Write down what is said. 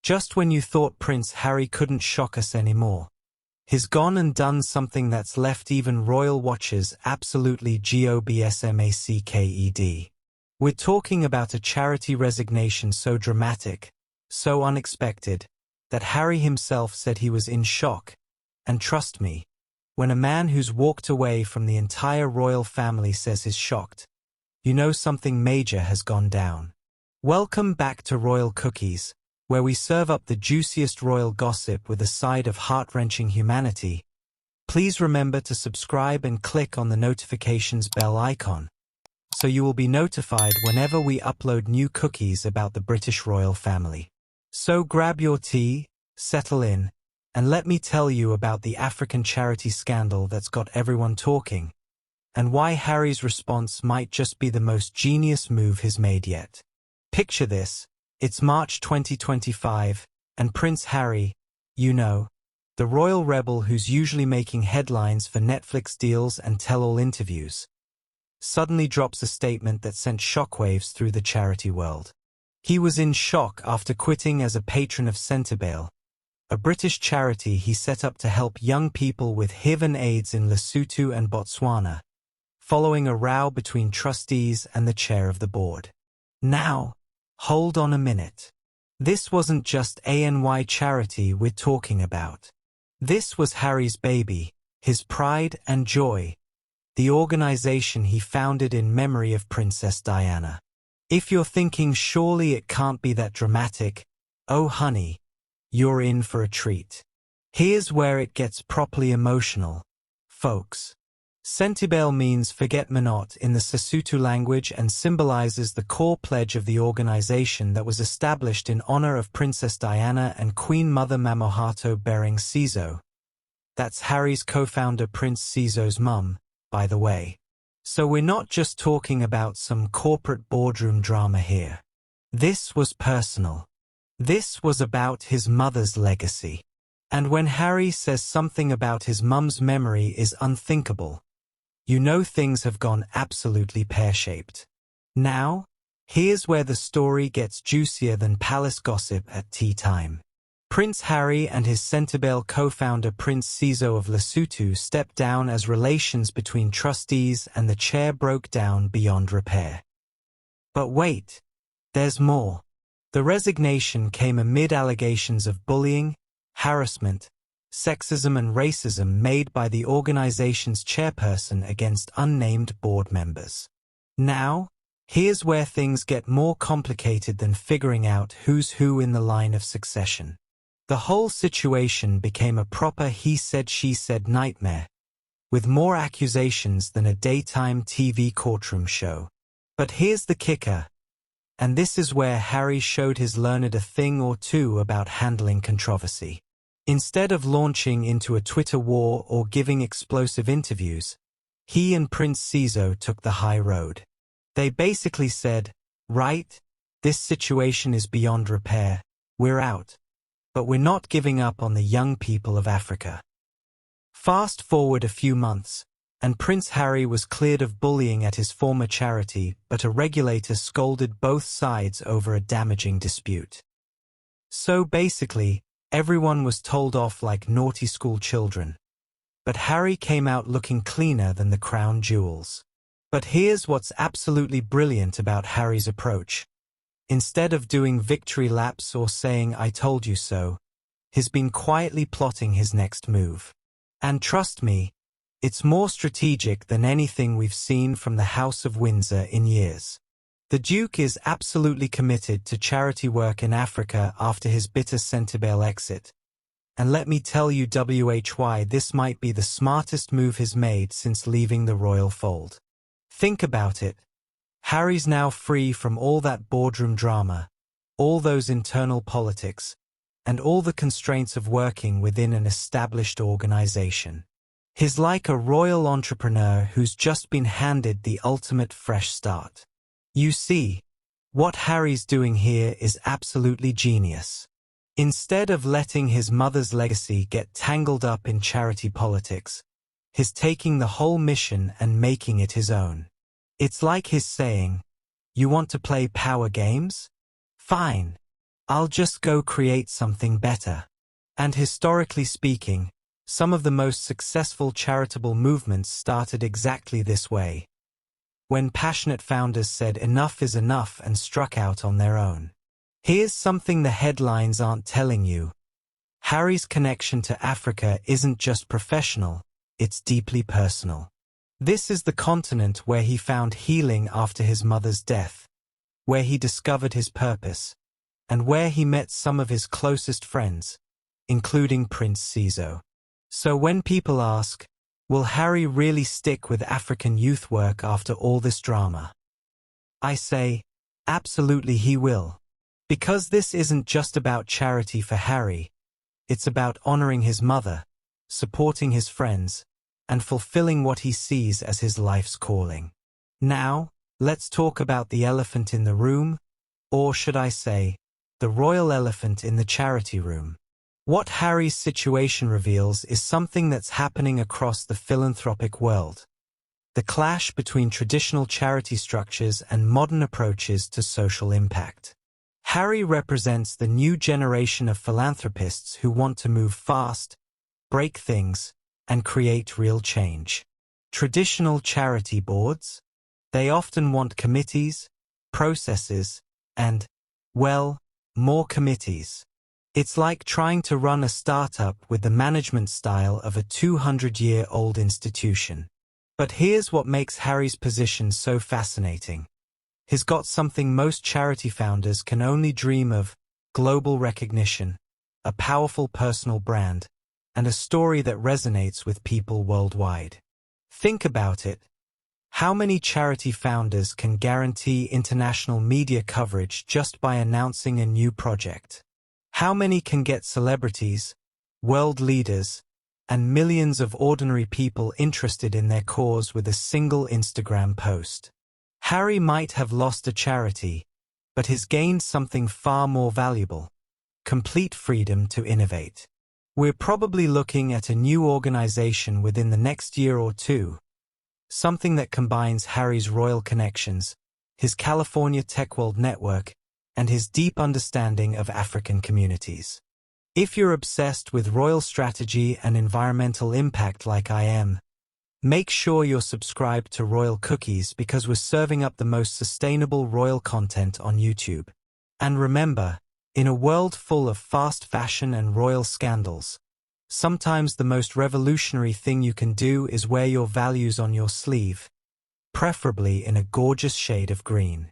Just when you thought Prince Harry couldn't shock us anymore, he's gone and done something that's left even royal watchers absolutely gobsmacked. We're talking about a charity resignation so dramatic, so unexpected, that Harry himself said he was in shock. And trust me, when a man who's walked away from the entire royal family says he's shocked, you know something major has gone down. Welcome back to Royal Cookies, where we serve up the juiciest royal gossip with a side of heart-wrenching humanity. Please remember to subscribe and click on the notifications bell icon, so you will be notified whenever we upload new cookies about the British royal family. So grab your tea, settle in, and let me tell you about the African charity scandal that's got everyone talking, and why Harry's response might just be the most genius move he's made yet. Picture this, it's March 2025, and Prince Harry, you know, the royal rebel who's usually making headlines for Netflix deals and tell-all interviews, suddenly drops a statement that sent shockwaves through the charity world. He was in shock after quitting as a patron of Sentebale, a British charity he set up to help young people with HIV and AIDS in Lesotho and Botswana, following a row between trustees and the chair of the board. Now, hold on a minute. This wasn't just ANY charity we're talking about. This was Harry's baby, his pride and joy, the organization he founded in memory of Princess Diana. If you're thinking surely it can't be that dramatic, oh honey, you're in for a treat. Here's where it gets properly emotional, folks. Sentebale means forget-me-not in the Sesotho language and symbolizes the core pledge of the organization that was established in honor of Princess Diana and Queen Mother Mamohato Bereng Seeiso. That's Harry's co-founder Prince Seeiso's mum, by the way. So we're not just talking about some corporate boardroom drama here. This was personal. This was about his mother's legacy. And when Harry says something about his mum's memory is unthinkable, you know things have gone absolutely pear-shaped. Now, here's where the story gets juicier than palace gossip at tea time. Prince Harry and his Sentebale co-founder Prince Seeiso of Lesotho stepped down as relations between trustees and the chair broke down beyond repair. But wait, there's more. The resignation came amid allegations of bullying, harassment, sexism and racism made by the organization's chairperson against unnamed board members. Now, here's where things get more complicated than figuring out who's who in the line of succession. The whole situation became a proper he-said-she-said nightmare, with more accusations than a daytime TV courtroom show. But here's the kicker, and this is where Harry showed his learned a thing or two about handling controversy. Instead of launching into a Twitter war or giving explosive interviews, he and Prince Seeiso took the high road. They basically said, right, this situation is beyond repair, we're out. But we're not giving up on the young people of Africa. Fast forward a few months, and Prince Harry was cleared of bullying at his former charity, but a regulator scolded both sides over a damaging dispute. So basically, everyone was told off like naughty school children. But Harry came out looking cleaner than the crown jewels. But here's what's absolutely brilliant about Harry's approach. Instead of doing victory laps or saying I told you so, he's been quietly plotting his next move. And trust me, it's more strategic than anything we've seen from the House of Windsor in years. The Duke is absolutely committed to charity work in Africa after his bitter Sentebale exit. And let me tell you why this might be the smartest move he's made since leaving the royal fold. Think about it. Harry's now free from all that boardroom drama, all those internal politics, and all the constraints of working within an established organization. He's like a royal entrepreneur who's just been handed the ultimate fresh start. You see, what Harry's doing here is absolutely genius. Instead of letting his mother's legacy get tangled up in charity politics, he's taking the whole mission and making it his own. It's like he's saying, you want to play power games? Fine. I'll just go create something better. And historically speaking, some of the most successful charitable movements started exactly this way. When passionate founders said enough is enough and struck out on their own. Here's something the headlines aren't telling you. Harry's connection to Africa isn't just professional, it's deeply personal. This is the continent where he found healing after his mother's death, where he discovered his purpose, and where he met some of his closest friends, including Prince Sizo. So when people ask, will Harry really stick with African youth work after all this drama? I say, absolutely he will. Because this isn't just about charity for Harry, it's about honoring his mother, supporting his friends, and fulfilling what he sees as his life's calling. Now, let's talk about the elephant in the room, or should I say, the royal elephant in the charity room. What Harry's situation reveals is something that's happening across the philanthropic world. The clash between traditional charity structures and modern approaches to social impact. Harry represents the new generation of philanthropists who want to move fast, break things, and create real change. Traditional charity boards? They often want committees, processes, and, well, more committees. It's like trying to run a startup with the management style of a 200-year-old institution. But here's what makes Harry's position so fascinating. He's got something most charity founders can only dream of: global recognition, a powerful personal brand, and a story that resonates with people worldwide. Think about it. How many charity founders can guarantee international media coverage just by announcing a new project? How many can get celebrities, world leaders, and millions of ordinary people interested in their cause with a single Instagram post? Harry might have lost a charity, but he's gained something far more valuable: complete freedom to innovate. We're probably looking at a new organization within the next year or two, something that combines Harry's royal connections, his California Tech World network, and his deep understanding of African communities. If you're obsessed with royal strategy and environmental impact like I am, make sure you're subscribed to Royal Cookies, because we're serving up the most sustainable royal content on YouTube. And remember, in a world full of fast fashion and royal scandals, sometimes the most revolutionary thing you can do is wear your values on your sleeve, preferably in a gorgeous shade of green.